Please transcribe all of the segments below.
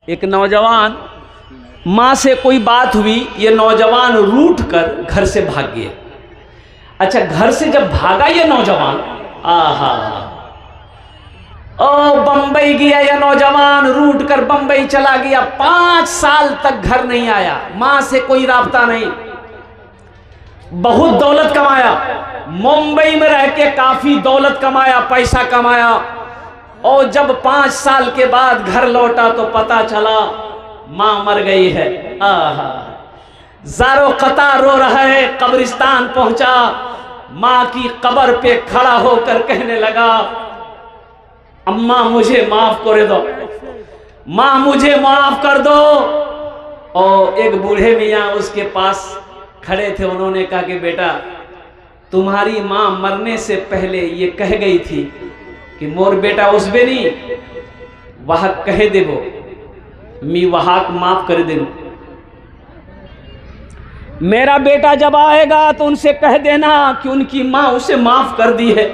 एक नौजवान, माँ से कोई बात हुई, ये नौजवान रूठ कर घर से भाग गया। अच्छा, घर से जब भागा ये नौजवान, आहा, ओ बंबई गया ये नौजवान, रूठ कर बंबई चला गया। 5 साल तक घर नहीं आया, माँ से कोई राब्ता नहीं। बहुत दौलत कमाया, मुंबई में रह के काफी दौलत कमाया, पैसा कमाया। और जब 5 साल के बाद घर लौटा तो पता चला मां मर गई है। आहा, ज़ारो कतार रो रहा है। कब्रिस्तान पहुंचा, मां की कब्र पे खड़ा होकर कहने लगा, अम्मा मुझे माफ कर दो, मां मुझे माफ कर दो। और एक बूढ़े मियाँ उसके पास खड़े थे, उन्होंने कहा कि बेटा, तुम्हारी मां मरने से पहले ये कह गई थी कि मोर बेटा उस बेनी वह कह देवो मी वहां माफ कर दे। मेरा बेटा जब आएगा तो उनसे कह देना कि उनकी मां उसे माफ कर दी है।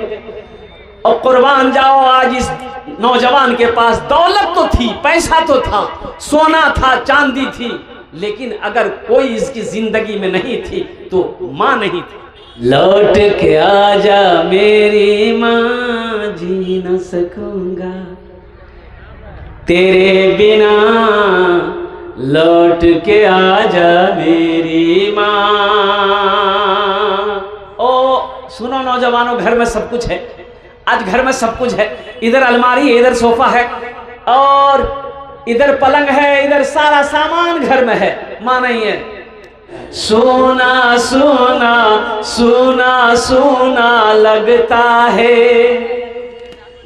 और कुर्बान जाओ, आज इस नौजवान के पास दौलत तो थी, पैसा तो था, सोना था, चांदी थी, लेकिन अगर कोई इसकी जिंदगी में नहीं थी तो मां नहीं थी। लौट के आजा मेरी मां, जी न सकूंगा तेरे बिना, लौट के आजा मेरी मां। ओ सुनो नौजवानों, घर में सब कुछ है, आज घर में सब कुछ है। इधर अलमारी है, इधर सोफा है, और इधर पलंग है, इधर सारा सामान घर में है, मां नहीं है। सोना सोना सोना सोना लगता है,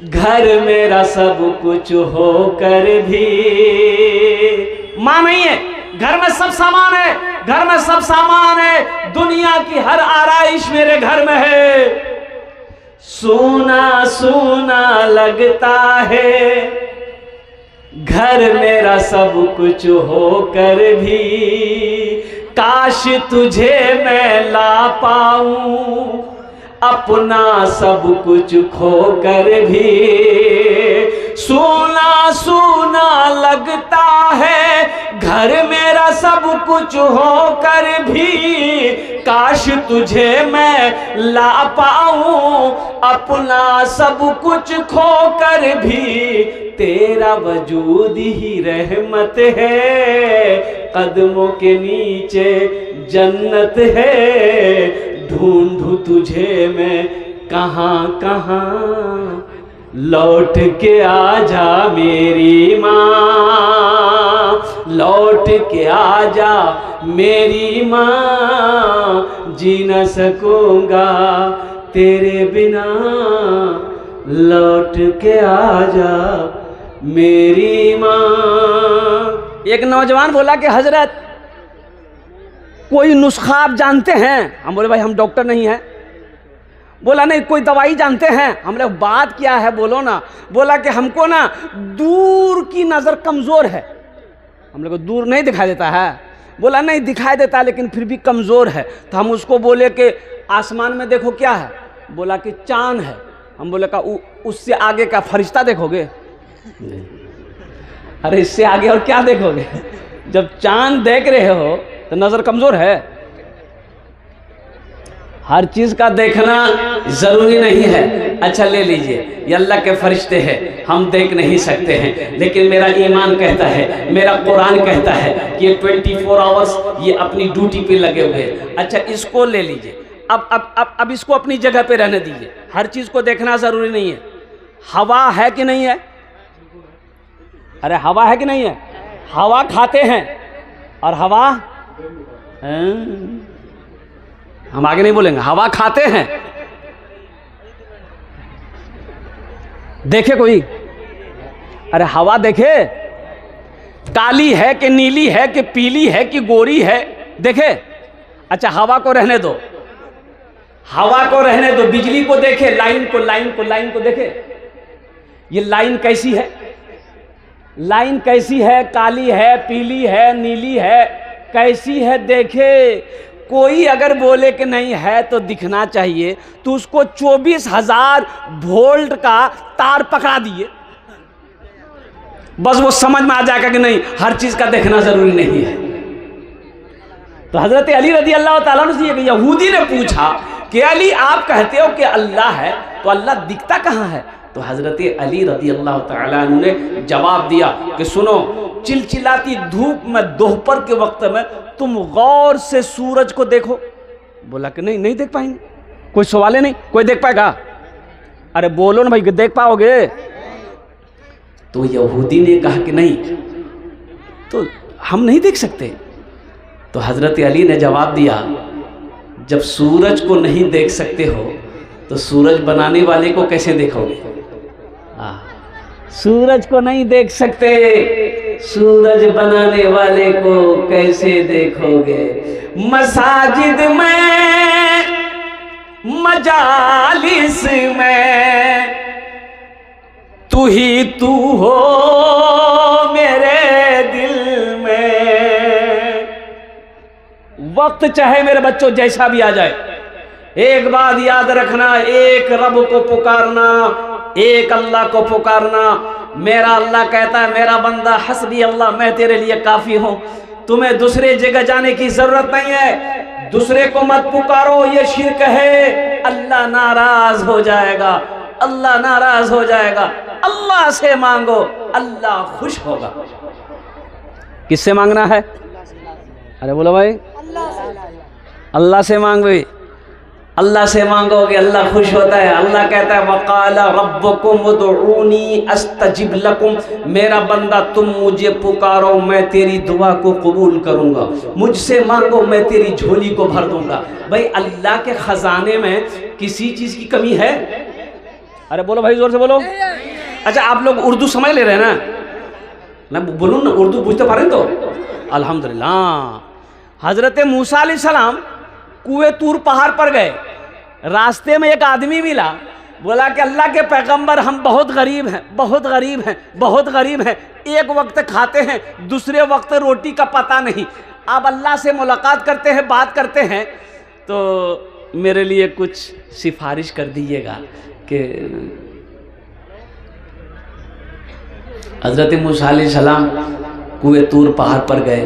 घर मेरा सब कुछ होकर भी मां नहीं है। घर में सब सामान है, घर में सब सामान है, दुनिया की हर आराइश मेरे घर में है। सोना सोना लगता है, घर मेरा सब कुछ होकर भी, काश तुझे मैं ला पाऊं अपना सब कुछ खोकर भी। सोना सोना लगता है, घर मेरा सब कुछ होकर भी, काश तुझे मैं ला पाऊं अपना सब कुछ खोकर भी। तेरा वजूद ही रहमत है, कदमों के नीचे जन्नत है। ढूंढूं तुझे मैं कहां कहां, लौट के आजा मेरी मां, लौट के आजा मेरी मां, जी न सकूंगा तेरे बिना, लौट के आजा मेरी मां। एक नौजवान बोला कि हजरत कोई नुस्खा आप जानते हैं? हम बोले भाई हम डॉक्टर नहीं हैं। बोला नहीं, कोई दवाई जानते हैं? हम लोग बात क्या है बोलो ना। बोला कि हमको ना दूर की नज़र कमज़ोर है। हम लोग को दूर नहीं दिखाई देता है। बोला नहीं दिखाई देता, लेकिन फिर भी कमज़ोर है। तो हम उसको बोले कि आसमान में देखो क्या है? बोला कि चांद है। हम बोले का उससे आगे का फरिश्ता देखोगे? अरे इससे आगे और क्या देखोगे? जब चांद देख रहे हो तो नजर कमजोर है। हर चीज का देखना जरूरी नहीं है। अच्छा ले लीजिए, ये अल्लाह के फरिश्ते हैं, हम देख नहीं सकते हैं, लेकिन मेरा ईमान कहता है, मेरा कुरान कहता है कि ये 24 आवर्स ये अपनी ड्यूटी पे लगे हुए हैं। अच्छा इसको ले लीजिए, अब इसको अपनी जगह पे रहने दीजिए। हर चीज को देखना जरूरी नहीं है। हवा है कि नहीं है? अरे हवा है कि नहीं है? हवा खाते हैं, और हवा हम आगे नहीं बोलेंगे। हवा खाते हैं, देखे कोई? अरे हवा देखे, काली है कि नीली है कि पीली है कि गोरी है, देखे? अच्छा हवा को रहने दो, हवा को रहने दो। बिजली को देखे, लाइन को देखे। ये लाइन कैसी है? लाइन कैसी है? काली है, पीली है, नीली है, कैसी है देखे। कोई अगर बोले कि नहीं है तो दिखना चाहिए, तो उसको 24,000 वोल्ट का तार पकड़ा दिए, बस वो समझ में आ जाएगा कि नहीं हर चीज का देखना जरूरी नहीं है। तो हजरत अली रजी अल्लाह ताला अन्हु से यहूदी ने पूछा कि अली आप कहते हो कि अल्लाह है, तो अल्लाह दिखता कहाँ है? तो हजरत अली रजी अल्लाह ताला अन्हु ने जवाब दिया कि सुनो, चिलचिलाती धूप में दोपहर के वक्त में तुम गौर से सूरज को देखो। बोला कि नहीं देख पाएंगे, कोई सवाल ही नहीं, कोई देख पाएगा? अरे बोलो ना भाई, देख पाओगे? तो यहूदी ने कहा कि नहीं, तो हम नहीं देख सकते। तो हजरत अली ने जवाब दिया, जब सूरज को नहीं देख सकते हो तो सूरज बनाने वाले को कैसे देखोगे? सूरज को नहीं देख सकते, सूरज बनाने वाले को कैसे देखोगे? मसाजिद में, मजालिस में तू ही तू हो मेरे दिल में। वक्त चाहे मेरे बच्चों जैसा भी आ जाए, एक बात याद रखना, एक रब को पुकारना, एक अल्लाह को पुकारना। मेरा अल्लाह कहता है, मेरा बंदा हस्बी अल्लाह, मैं तेरे लिए काफी हूं, तुम्हें दूसरे जगह जाने की जरूरत नहीं है। दूसरे को मत पुकारो, ये शिर्क है, अल्लाह नाराज हो जाएगा, अल्लाह नाराज हो जाएगा। अल्लाह से मांगो, अल्लाह खुश होगा। किससे मांगना है? अरे बोलो भाई, अल्लाह से मांगो। अल्लाह से मांगोगे अल्लाह खुश होता है। अल्लाह कहता है वक़ाला रब्बुकुम उदऊनी अस्तजिब लकुम, मेरा बंदा तुम मुझे पुकारो, मैं तेरी दुआ को कबूल करूंगा। मुझसे मांगो, मैं तेरी झोली को भर दूंगा। भाई अल्लाह के खजाने में किसी चीज की कमी है? अरे बोलो भाई, जोर से बोलो। अच्छा, आप लोग उर्दू समझ ले रहे हैं ना? मैं बोलूँ ना, उर्दू बुझते पारें तो अल्हम्दुलिल्लाह। हजरत मूसा अलैहिस्सलाम कुएं तूर पहाड़ पर गए, रास्ते में एक आदमी मिला, बोला कि अल्लाह के पैगंबर हम बहुत गरीब हैं, बहुत गरीब हैं, बहुत गरीब हैं, एक वक्त खाते हैं, दूसरे वक्त रोटी का पता नहीं। आप अल्लाह से मुलाकात करते हैं, बात करते हैं, तो मेरे लिए कुछ सिफारिश कर दीजिएगा। कि हजरत मूसा अलैहिस्सलाम कुएं तूर पहाड़ पर गए,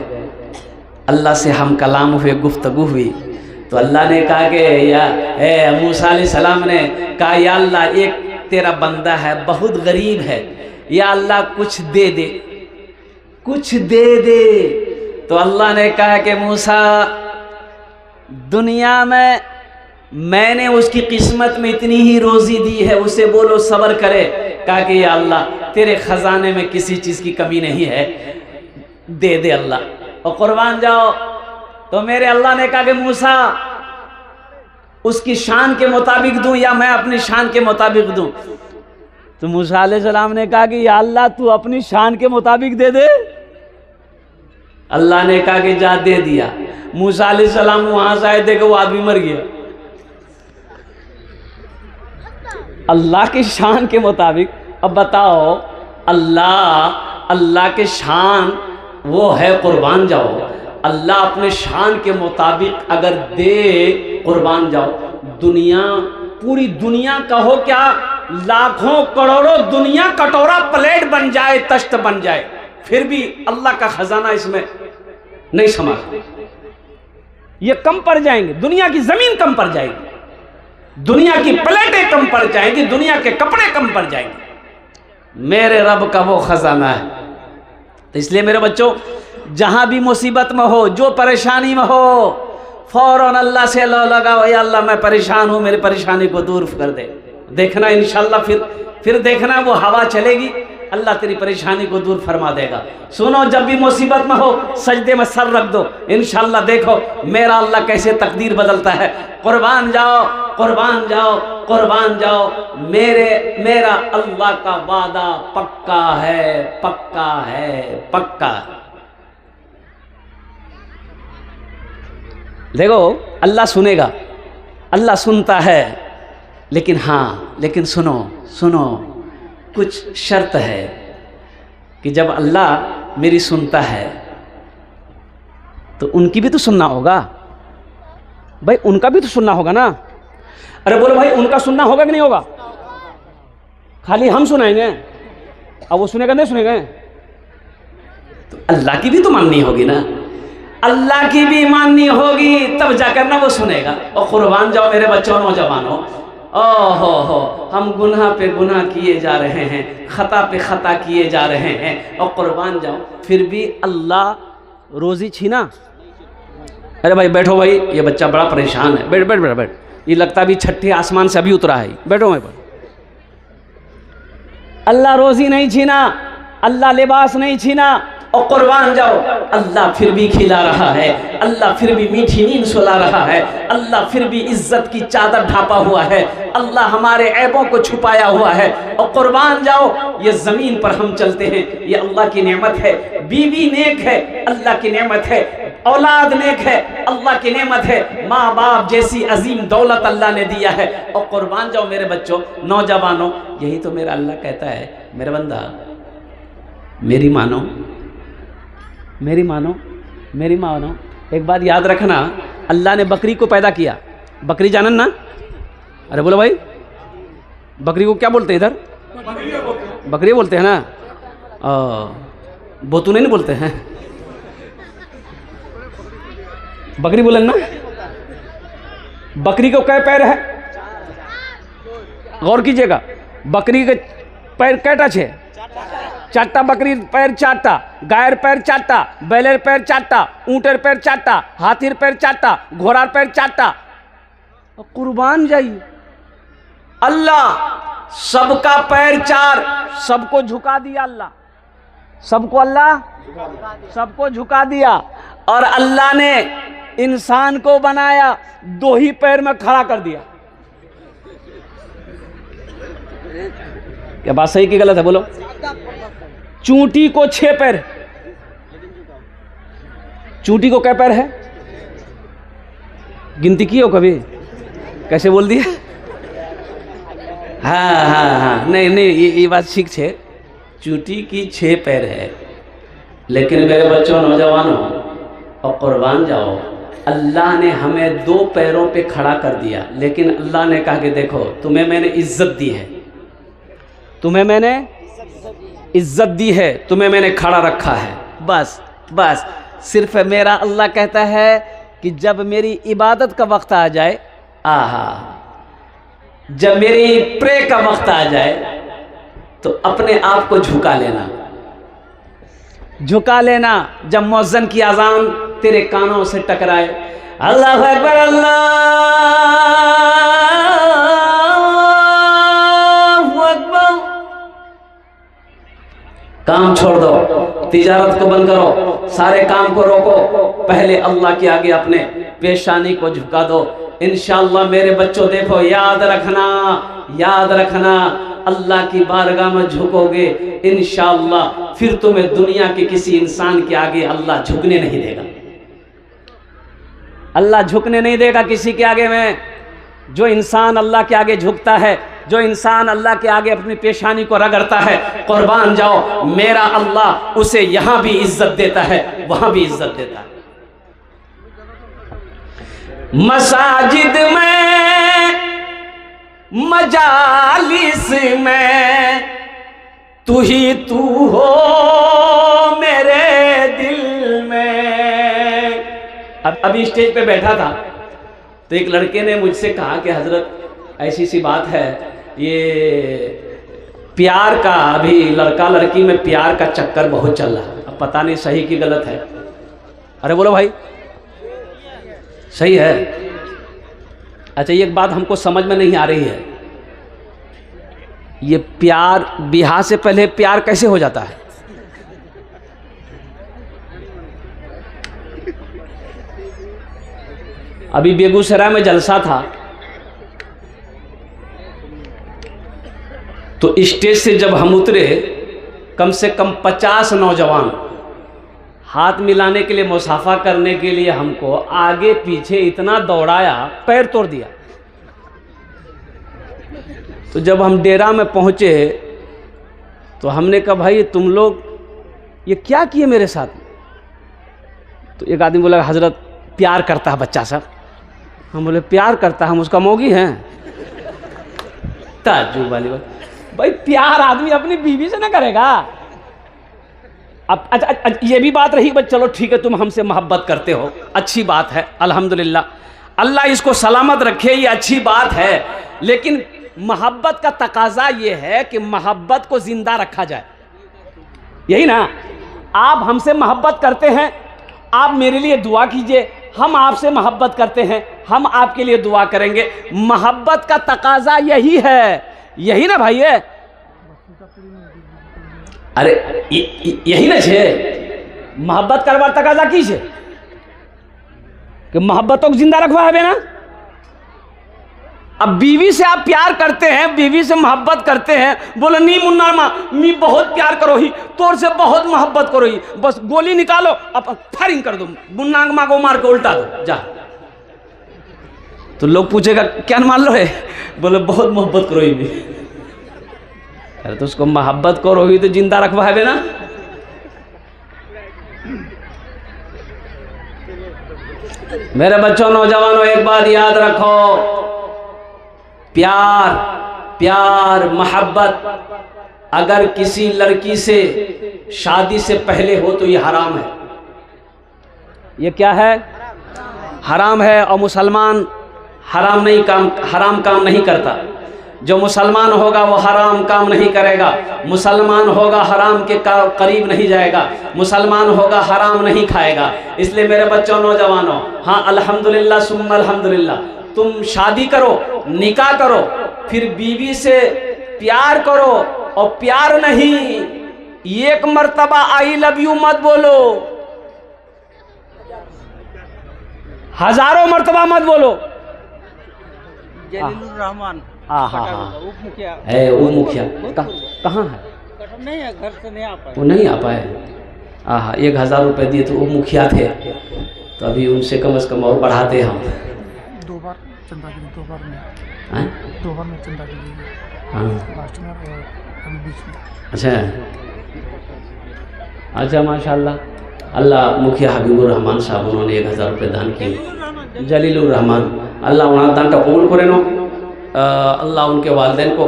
अल्लाह से हम कलाम हुए, गुफ्तगू हुई। तो अल्लाह ने कहा कि या मूसा अलैहिस्सलाम ने कहा, या अल्लाह एक तेरा बंदा है, बहुत गरीब है, या अल्लाह कुछ दे दे, कुछ दे दे। तो अल्लाह ने कहा कि मूसा, दुनिया में मैंने उसकी किस्मत में इतनी ही रोजी दी है, उसे बोलो सब्र करे। कहा कि या अल्लाह तेरे खजाने में किसी चीज की कमी नहीं है, दे दे अल्लाह, और कुर्बान जाओ। तो मेरे अल्लाह ने कहा कि मूसा, उसकी शान के मुताबिक दूं या मैं अपनी शान के मुताबिक दूं? तो मूसा अलैहिस्सलाम ने कहा कि या अल्लाह तू अपनी शान के मुताबिक दे दे। अल्लाह ने कहा कि जा, दे दिया। मूसा अलैहिस्सलाम वहां से आए, देखो वो आदमी मर गया। अल्लाह की शान के मुताबिक। अब बताओ, अल्लाह के शान वो है, कुर्बान जाओ। अल्लाह अपने शान के मुताबिक अगर दे, कुर्बान जाओ। दुनिया, पूरी दुनिया कहो क्या, लाखों करोड़ों दुनिया कटोरा प्लेट बन जाए, तश्त बन जाए, फिर भी अल्लाह का खजाना इसमें नहीं समा। ये कम पड़ जाएंगे, दुनिया की जमीन कम पड़ जाएगी, दुनिया की प्लेटें कम पड़ जाएंगी, दुनिया के कपड़े कम पड़ जाएंगे। मेरे रब का वो खजाना है। तो इसलिए मेरे बच्चों, जहां भी मुसीबत में हो, जो परेशानी में हो, फौरन अल्लाह से लो लगाओ, या अल्लाह मैं परेशान हूं, मेरी परेशानी को दूर कर दे। देखना इंशाल्लाह, फिर देखना वो हवा चलेगी, अल्लाह तेरी परेशानी को दूर फरमा देगा। सुनो, जब भी मुसीबत में हो, सजदे में सर रख दो, इंशाल्लाह देखो मेरा अल्लाह कैसे तकदीर बदलता है। कुर्बान जाओ, कुर्बान जाओ, कुर्बान जाओ। मेरा अल्लाह का वादा पक्का है, पक्का है, पक्का। देखो, अल्लाह सुनेगा, अल्लाह सुनता है, लेकिन लेकिन सुनो, कुछ शर्त है कि जब अल्लाह मेरी सुनता है तो उनकी भी तो सुनना होगा। भाई उनका भी तो सुनना होगा ना। अरे बोलो भाई, उनका सुनना होगा कि नहीं होगा? खाली हम सुनाएंगे, अब वो सुनेगा नहीं सुनेगा? तो अल्लाह की भी तो माननी होगी ना, अल्लाह की भी माननी होगी, तब जाकर ना वो सुनेगा। और कुर्बान जाओ मेरे बच्चों, नौजवानों, हो हम गुनाह पे गुनाह किए जा रहे हैं, खता पे खता किए जा रहे हैं, और कुर्बान जाओ फिर भी अल्लाह रोज़ी छीना। अरे भाई बैठो भाई, ये बच्चा बड़ा परेशान है, बैठ बैठ बैठ बैठ, ये लगता भी छठे आसमान से अभी उतरा है, बैठो भाई बैठो। अल्लाह रोज़ी नहीं छीना, अल्लाह लिबास नहीं छीना, और कुर्बान जाओ अल्लाह फिर भी खिला रहा है, अल्लाह फिर भी मीठी नींद सुला रहा है, अल्लाह फिर भी इज्जत की चादर ढापा हुआ है, अल्लाह हमारे ऐबों को छुपाया हुआ है। और कुर्बान जाओ ये ज़मीन पर हम चलते हैं, ये अल्लाह की नेमत है, बीवी नेक है अल्लाह की नेमत है, औलाद नेक है अल्लाह की नेमत है, माँ बाप जैसी अजीम दौलत अल्लाह ने दिया है। और कुर्बान जाओ मेरे बच्चों, नौजवानों, यही तो मेरा अल्लाह कहता है, मेरे बंदा मेरी मानो, मेरी मानो, मेरी मानो। एक बात याद रखना, अल्लाह ने बकरी को पैदा किया, बकरी जानन ना? अरे बोलो भाई, बकरी को क्या बोलते हैं इधर? बकरी बोलते हैं ना? बोतू नहीं बोलते हैं, बकरी बोले ना। बकरी को कै पैर है? गौर कीजिएगा, बकरी के पैर कैटा छे? चारटा, बकरी पैर चारटा, गायर पैर चारटा, बैलेर पैर चारटा, ऊँटेर पैर चारटा, हाथीर पैर चारटा, घोड़ार पैर चारटा। कुर्बान जाइए, अल्लाह सबका पैर चार, सबको झुका दिया अल्लाह, सबको अल्लाह सबको झुका दिया। और अल्लाह ने इंसान को बनाया, दो ही पैर में खड़ा कर दिया। क्या बात सही की गलत है बोलो? चूंटी को 6 पैर, चूंटी को क्या पैर है? गिनती की हो कभी? कैसे बोल दिया? हाँ, नहीं ये बात ठीक है, चूंटी की 6 पैर है। लेकिन मेरे बच्चों, नौजवानों, और कुर्बान जाओ, अल्लाह ने हमें 2 पैरों पे खड़ा कर दिया, लेकिन अल्लाह ने कहा कि देखो तुम्हें मैंने इज्जत दी है, तुम्हें मैंने इज्जत दी है, तुम्हें मैंने खड़ा रखा है, बस सिर्फ मेरा अल्लाह कहता है कि जब मेरी इबादत का वक्त आ जाए, जब मेरी प्रे का वक्त आ जाए, तो अपने आप को झुका लेना, झुका लेना। जब मुअज्जिन की अजान तेरे कानों से टकराए, अल्लाहु अकबर, अल्लाहु अकबर, काम छोड़ दो, तिजारत को बंद करो, सारे काम को रोको, पहले अल्लाह के आगे अपने पेशानी को झुका दो। इंशाअल्लाह मेरे बच्चों देखो, याद रखना, अल्लाह की बारगाह में झुकोगे इंशाअल्लाह, फिर तुम्हें दुनिया के किसी इंसान के आगे अल्लाह झुकने नहीं देगा, अल्लाह झुकने नहीं देगा किसी के आगे में। जो इंसान अल्लाह के आगे झुकता है, जो इंसान अल्लाह के आगे अपनी पेशानी को रगड़ता है, कुर्बान जाओ मेरा अल्लाह उसे यहां भी इज्जत देता है, वहां भी इज्जत देता है। मसाजिद में, मजालिस में, तू ही तू हो मेरे दिल में। अभी स्टेज पे बैठा था तो एक लड़के ने मुझसे कहा कि हजरत ऐसी सी बात है, ये प्यार का, अभी लड़का लड़की में प्यार का चक्कर बहुत चल रहा है, अब पता नहीं सही की गलत है। अरे बोलो भाई, सही है? अच्छा, ये एक बात हमको समझ में नहीं आ रही है, ये प्यार, ब्याह से पहले प्यार कैसे हो जाता है? अभी बेगूसराय में जलसा था तो स्टेज से जब हम उतरे, कम से कम 50 नौजवान हाथ मिलाने के लिए, मुसाफा करने के लिए हमको आगे पीछे इतना दौड़ाया, पैर तोड़ दिया। तो जब हम डेरा में पहुंचे तो हमने कहा भाई तुम लोग ये क्या किए मेरे साथ? तो एक आदमी बोला हजरत प्यार करता है बच्चा सब। हम बोले प्यार करता, हम उसका मौगी हैं? ताज्जुब वाली बात। भाई प्यार आदमी अपनी बीवी से ना करेगा, अब अच्छा, ये भी बात रही बस, चलो ठीक है, तुम हमसे मोहब्बत करते हो, अच्छी बात है, अल्हम्दुलिल्लाह, अल्लाह इसको सलामत रखे, ये अच्छी बात है। लेकिन मोहब्बत का तकाजा ये है कि मोहब्बत को जिंदा रखा जाए, यही ना। आप हमसे मोहब्बत करते हैं, आप मेरे लिए दुआ कीजिए, हम आपसे मोहब्बत करते हैं, हम आपके लिए दुआ करेंगे। मोहब्बत का तकाजा यही है, यही ना भाई है। अरे यही ना छे, मोहब्बत करवार तकाजा की छे कि मोहब्बतों को जिंदा रखवा है ना। अब बीवी से आप प्यार करते हैं, बीवी से मोहब्बत करते हैं, बोले नी मुन्ना माँ मी बहुत प्यार करो ही, तोर से बहुत मोहब्बत करो ही, बस गोली निकालो अब फायरिंग कर दो, मुन्ना माँ को मार के उल्टा दो जा। तो लोग पूछेगा क्या मान लो है, बोले बहुत मोहब्बत करो ही। अरे तो उसको मोहब्बत करो ही तो जिंदा रखवा है ना। मेरे बच्चों, नौजवानों, एक बात याद रखो, प्यार प्यार मोहब्बत अगर किसी लड़की से शादी से पहले हो तो ये हराम है। ये क्या है? हराम है। और मुसलमान हराम काम नहीं करता। जो मुसलमान होगा वो हराम काम नहीं करेगा, मुसलमान होगा हराम के करीब नहीं जाएगा, मुसलमान होगा हराम नहीं खाएगा। इसलिए मेरे बच्चों, नौजवानों, हाँ अल्हम्दुलिल्लाह सुम्मा अल्हम्दुलिल्लाह, तुम शादी करो, निकाह करो, फिर बीवी से प्यार करो, और प्यार नहीं, एक मर्तबा आई लव यू मत बोलो, हजारों मर्तबा मत बोलो। जलीलुर रहमान, हाँ हाँ हाँ, उप मुखिया है वो मुखिया कहाँ है? नहीं है, घर से नहीं आ पाए, वो नहीं आ पाए। हाँ, 1000 रुपये दिए तो वो मुखिया थे, तो अभी उनसे कम से कम और बढ़ाते हम। 2 बार चंदा के लिए, 2 बार में, हैं? 2 बार में चंदा के लिए, हाँ लास्ट में और अभी बीच में। अच्छा अच्छा, माशाल्लाह, अल्लाह मुखिया हबीबुर रहमान साहब, उन्होंने 1000 रुपये दान किए। जलीलुर रहमान, अल्लाह उन्हें दान कबूल करे नो, अल्लाह उनके वालिदैन को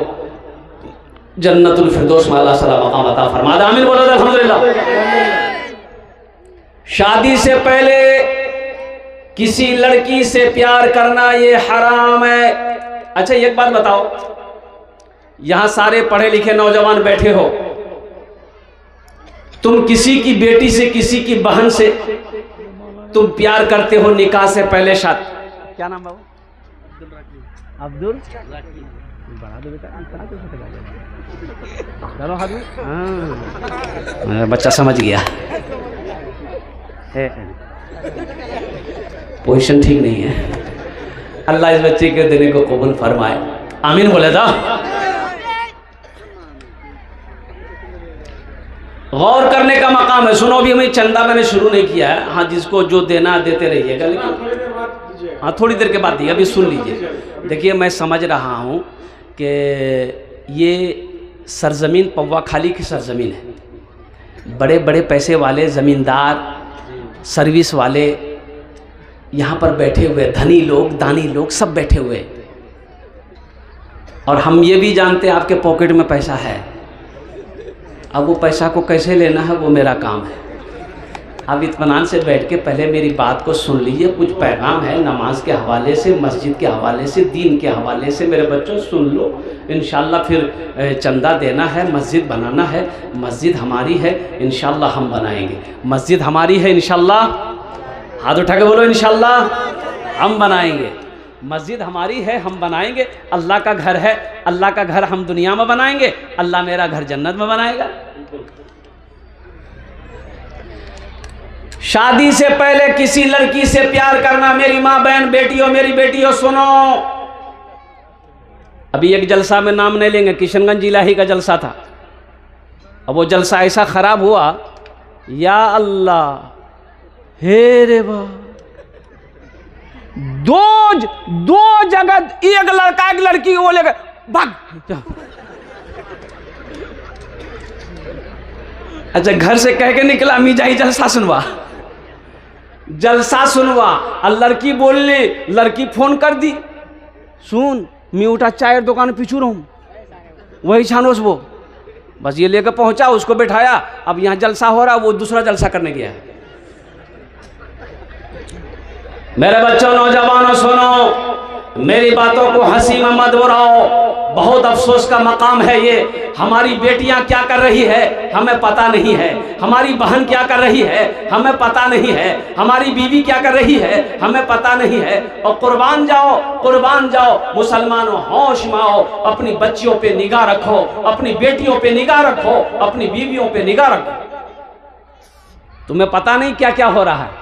जन्नतुल फिरदौस में अल्लाह सला मकाम अता फरमा दे। आमीन बोलो अल्हम्दुलिल्लाह। शादी से पहले किसी लड़की से प्यार करना ये हराम है। अच्छा एक बात बताओ, यहां सारे पढ़े लिखे नौजवान बैठे हो, तुम किसी की बेटी से, किसी की बहन से तुम प्यार करते हो निकाह से पहले, शादी, क्या नाम बाबू? अब्दुल बढ़ा दो बेटा, चलो हाथू, हाँ बच्चा समझ गया। पोजीशन ठीक नहीं है, अल्लाह इस बच्चे के देने को कबूल फरमाए। आमीन बोले था। गौर करने का मकाम है। सुनो, अभी हमें चंदा मैंने शुरू नहीं किया है, हाँ जिसको जो देना देते रहिएगा, लेकिन हाँ थोड़ी देर के बाद दिए, अभी सुन लीजिए। देखिए, मैं समझ रहा हूँ कि ये सरजमीन पौवा खाली की सरजमीन है, बड़े बड़े पैसे वाले ज़मींदार, सर्विस वाले यहाँ पर बैठे हुए, धनी लोग, दानी लोग सब बैठे हुए, और हम ये भी जानते हैं आपके पॉकेट में पैसा है। अब वो पैसा को कैसे लेना है वो मेरा काम है। अब इत्मीनान से बैठ के पहले मेरी बात को सुन लीजिए। कुछ पैगाम है नमाज के हवाले से, मस्जिद के हवाले से, दीन के हवाले से, मेरे बच्चों सुन लो। इंशाल्लाह फिर चंदा देना है, मस्जिद बनाना है, मस्जिद हमारी है, इंशाल्लाह हम बनाएंगे। मस्जिद हमारी है इंशाल्लाह, हाथ उठा के बोलो इंशाल्लाह हम बनाएंगे। मस्जिद हमारी है, हम बनाएंगे। अल्लाह का घर है, अल्लाह का घर हम दुनिया में बनाएंगे, अल्लाह मेरा घर जन्नत में बनाएगा। शादी से पहले किसी लड़की से प्यार करना, मेरी माँ बहन बेटियों, मेरी बेटियों सुनो, अभी एक जलसा में नाम नहीं लेंगे, किशनगंज इलाही का जलसा था। अब वो जलसा ऐसा खराब हुआ, या अल्लाह, हे रे बा, दो जगह एक लड़का एक लड़की वो लेकर भाग। अच्छा, घर से कह के निकला मी जाई जलसा सुनवा, जलसा सुनवा, और लड़की बोलली, लड़की फोन कर दी, सुन मी उठा चाय दुकान पीछू रहूं, वही छानोस वो बस ये लेकर पहुंचा, उसको बैठाया, अब यहाँ जलसा हो रहा, वो दूसरा जलसा करने गया है। मेरे बच्चों, नौजवानों, सुनो, मेरी बातों को हंसी में मत उड़ाओ। बहुत अफसोस का मकाम है ये। हमारी बेटियां क्या कर रही है हमें पता नहीं है, हमारी बहन क्या कर रही है हमें पता नहीं है, हमारी बीवी क्या कर रही है हमें पता नहीं है। और कुर्बान जाओ मुसलमानों, होश में आओ, अपनी बच्चियों पे निगाह रखो, अपनी बेटियों पे निगाह रखो, अपनी बीवियों पे निगाह रखो। तुम्हें पता नहीं क्या क्या हो रहा है।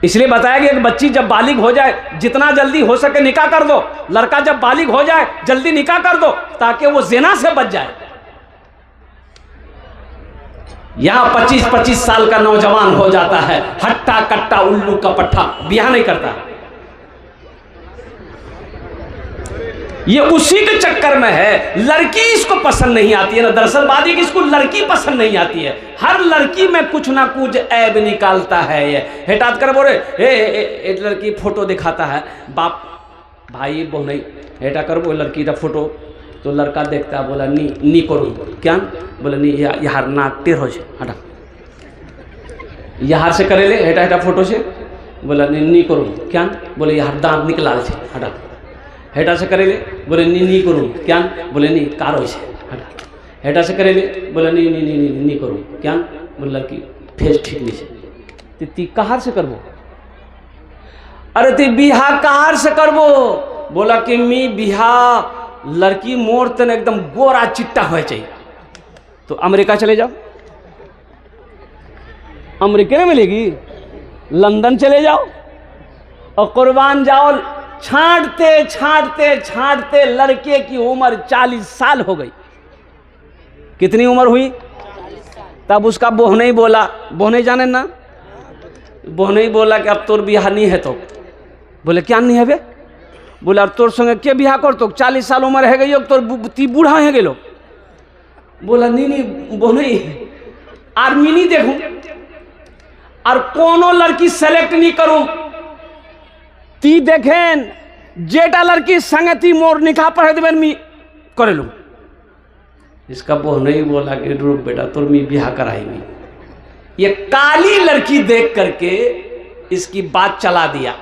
इसलिए बताया गया कि बच्ची जब बालिग हो जाए, जितना जल्दी हो सके निकाह कर दो। लड़का जब बालिग हो जाए जल्दी निकाह कर दो, ताकि वो ज़िना से बच जाए। यहां 25-25 साल का नौजवान हो जाता है, हट्टा कट्टा उल्लू का पट्टा, ब्याह नहीं करता। ये उसी के चक्कर में है। लड़की इसको पसंद नहीं आती है ना, दरअसल बात ये कि इसको लड़की पसंद नहीं आती है। हर लड़की में कुछ ना कुछ ऐब निकालता है। ये हेटात कर बोले एक लड़की फोटो दिखाता है, बाप भाई बहु नहीं हेटा कर वो लड़की का फोटो, तो लड़का देखता बोला नी करूँ क्या, बोले नी यार नाक टेढ़ हो हटा, यार से करे ले हेटा हेटा फोटो से, बोला नी करूँ क्या, बोले यार दांत निकलाल से हटा, हेटा से करेले, बोले नी करूँ क्या, बोले नी कारो से हटा, हेटा से करेले, बोले नी करूँ क्या, बोले लड़की फेस ठीक नहीं से, ती कहार से करबो, अरे ती बिहा कहार से करबो, बोला कि मी बिहा लड़की मोर तन एकदम गोरा चिट्टा हो चाहिए। तो अमेरिका चले जाओ, अमेरिका में मिलेगी, लंदन चले जाओ और कुर्बान जाओ। छांटते लड़के की उम्र 40 साल हो गई। कितनी उम्र हुई? तब उसका बोह नहीं बोला, बोह नहीं जाने ना, बोह नहीं बोला कि अब तोर बिहार नहीं है। तो बोले क्या नहीं है बे, बोला तोर संगे के बिहा कर, तो 40 साल उम्र है गई, तोर ती बूढ़ा है गेलो। बोला नहीं बोह नहीं, आर्मी नहीं देखूं और कोनो लड़की सेलेक्ट नहीं करूं, ती देखें जेटा लड़की संगति मोर निकाह पर है मी करे लूं। इसका बोह नहीं बोला कि रुक बेटा तोर मी बिहा कराएंगी। ये काली लड़की देख करके इसकी बात चला दिया,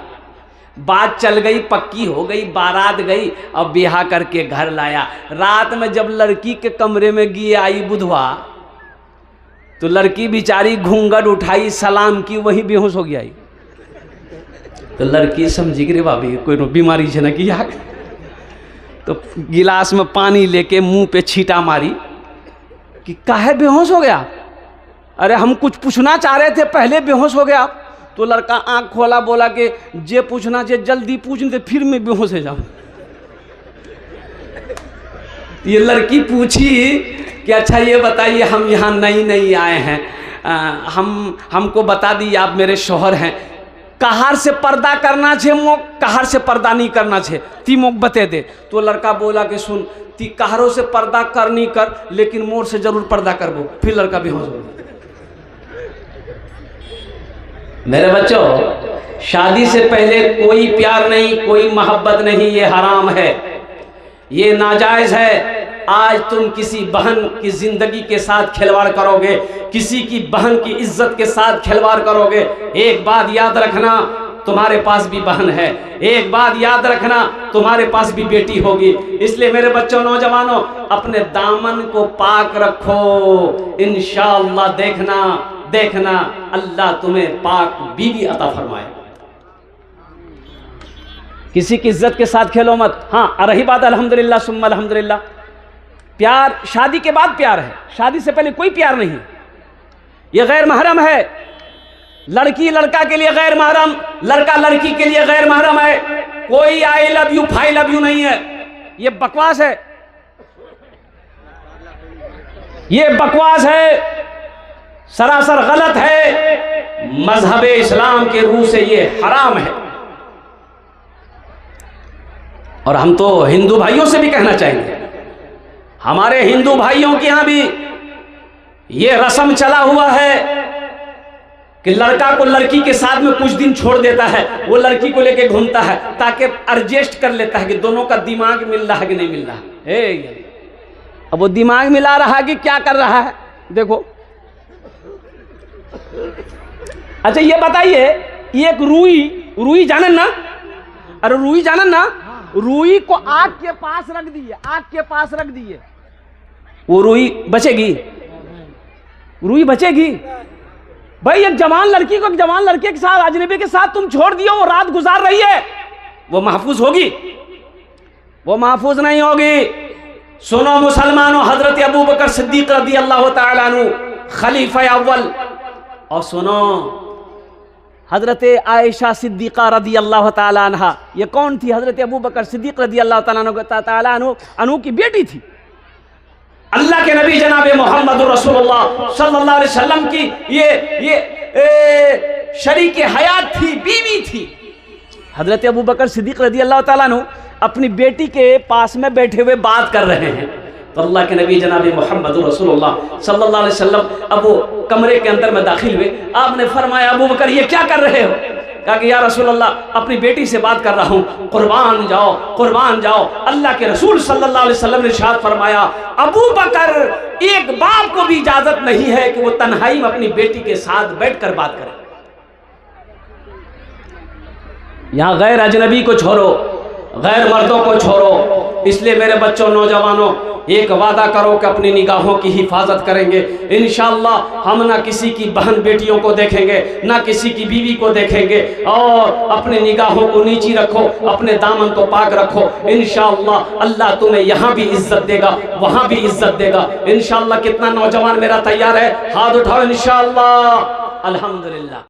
बात चल गई, पक्की हो गई, बारात गई, अब बिहा करके घर लाया। रात में जब लड़की के कमरे में गई आई बुधवा, तो लड़की बेचारी घूंघट उठाई, सलाम की, वही बेहोश हो गई। तो लड़की समझी कि रे भाभी कोई बीमारी है ना कि यार, तो गिलास में पानी लेके मुंह पे छींटा मारी कि काहे बेहोश हो गया। अरे हम कुछ पूछना चाह रहे थे, पहले बेहोश हो गया। तो लड़का आंख खोला, बोला कि जे पूछना चाहिए जल्दी पूछ, नहीं फिर मैं बेहोश हो जाऊं। ये लड़की पूछी कि अच्छा ये बताइए, हम यहाँ नई आए हैं, हमको बता दीजिए आप मेरे शौहर हैं, कहार से पर्दा करना छे मोक, कहार से पर्दा नहीं करना छे, ती मोक बते दे। तो लड़का बोला कि सुन, ती कहारों से पर्दा कर नहीं कर, लेकिन मोर से जरूर पर्दा करबो। फिर लड़का बेहोश हो गया। मेरे बच्चों, शादी से पहले कोई प्यार नहीं, कोई मोहब्बत नहीं, ये हराम है, ये नाजायज है। आज तुम किसी बहन की जिंदगी के साथ खिलवाड़ करोगे, किसी की बहन की इज्जत के साथ खिलवाड़ करोगे। एक बात याद रखना, तुम्हारे पास भी बहन है, एक बात याद रखना, तुम्हारे पास भी बेटी होगी। इसलिए मेरे बच्चों, नौजवानों, अपने दामन को पाक रखो। इंशाअल्लाह देखना अल्लाह तुम्हें पाक बीवी अता फरमाए। किसी की इज्जत के साथ खेलो मत। हाँ, रही बात अल्हम्दुलिल्लाह सुम्मा अल्हम्दुलिल्लाह, प्यार शादी के बाद प्यार है, शादी से पहले कोई प्यार नहीं। यह गैर महरम है। लड़की लड़का के लिए गैर महरम, लड़का लड़की के लिए गैर महरम है। कोई आई लव यू फाई लव यू नहीं है। यह बकवास है, यह बकवास है, सरासर गलत है। मजहब इस्लाम के रूह से यह हराम है। और हम तो हिंदू भाइयों से भी कहना चाहेंगे, हमारे हिंदू भाइयों के यहाँ भी ये रस्म चला हुआ है कि लड़का को लड़की के साथ में कुछ दिन छोड़ देता है, वो लड़की को लेके घूमता है, ताकि एडजस्ट कर लेता है कि दोनों का दिमाग मिल रहा है कि नहीं मिल रहा है। अब वो दिमाग मिला रहा कि क्या कर रहा है, देखो। अच्छा ये बताइए, ये एक रुई जानन ना, अरे रुई जानन ना, रुई को आग के पास रख दिए, आग के पास रख दिए, वो रुई बचेगी? रुई बचेगी? भाई एक जवान लड़की को एक जवान लड़के के साथ, अजनबी के साथ तुम छोड़ दियो, वो रात गुजार रही है, वो महफूज होगी? वो महफूज नहीं होगी। सुनो मुसलमानों, हजरत अबू बकर सिद्दीक रदी अल्लाह ताला अन्हु खलीफा अव्वल, और सुनो हजरत आयशा सिद्दीका रदी अल्लाह ताला अन्हा, ये कौन थी? हजरत अबू बकर सिद्दीक रदी अल्लाह ताला अन्हु की बेटी थी। अल्लाह के नबी जनाब मोहम्मद रसूलुल्लाह सल्लल्लाहु अलैहि वसल्लम की ये शरीक हयात थी, बीवी थी। हजरत अबू बकर सिद्दीक रदी अल्लाह ताला अन्हु अपनी बेटी के पास में बैठे हुए बात कर रहे हैं, तो अल्लाह के नबी जनाब मोहम्मद रसूलुल्लाह सल्लल्लाहु अलैहि वसल्लम अब वो कमरे के अंदर में दाखिल हुए। आपने फरमाया, अबू बकर ये क्या कर रहे हो? कहा कि या रसूलल्लाह, अपनी बेटी से बात कर रहा हूँ, कुर्बान जाओ, कुर्बान जाओ। अल्लाह के रसूल सल्लल्लाहु अलैहि वसल्लम ने इरशाद फरमाया, अबू बकर, एक बाप को भी इजाजत नहीं है कि वो तन्हाई में अपनी बेटी के साथ बैठकर बात करे। यहाँ गैर अजनबी को छोड़ो, गैर मर्दों को छोड़ो। इसलिए मेरे बच्चों, नौजवानों, एक वादा करो कि अपनी निगाहों की हिफाजत करेंगे। इंशाअल्लाह हम ना किसी की बहन बेटियों को देखेंगे, ना किसी की बीवी को देखेंगे, और अपनी निगाहों को नीची रखो, अपने दामन को पाक रखो। इंशाअल्लाह अल्लाह तुम्हें यहाँ भी इज्जत देगा, वहाँ भी इज्जत देगा। इंशाअल्लाह। कितना नौजवान मेरा तैयार है? हाथ उठाओ। इंशाअल्लाह। अल्हम्दुलिल्लाह।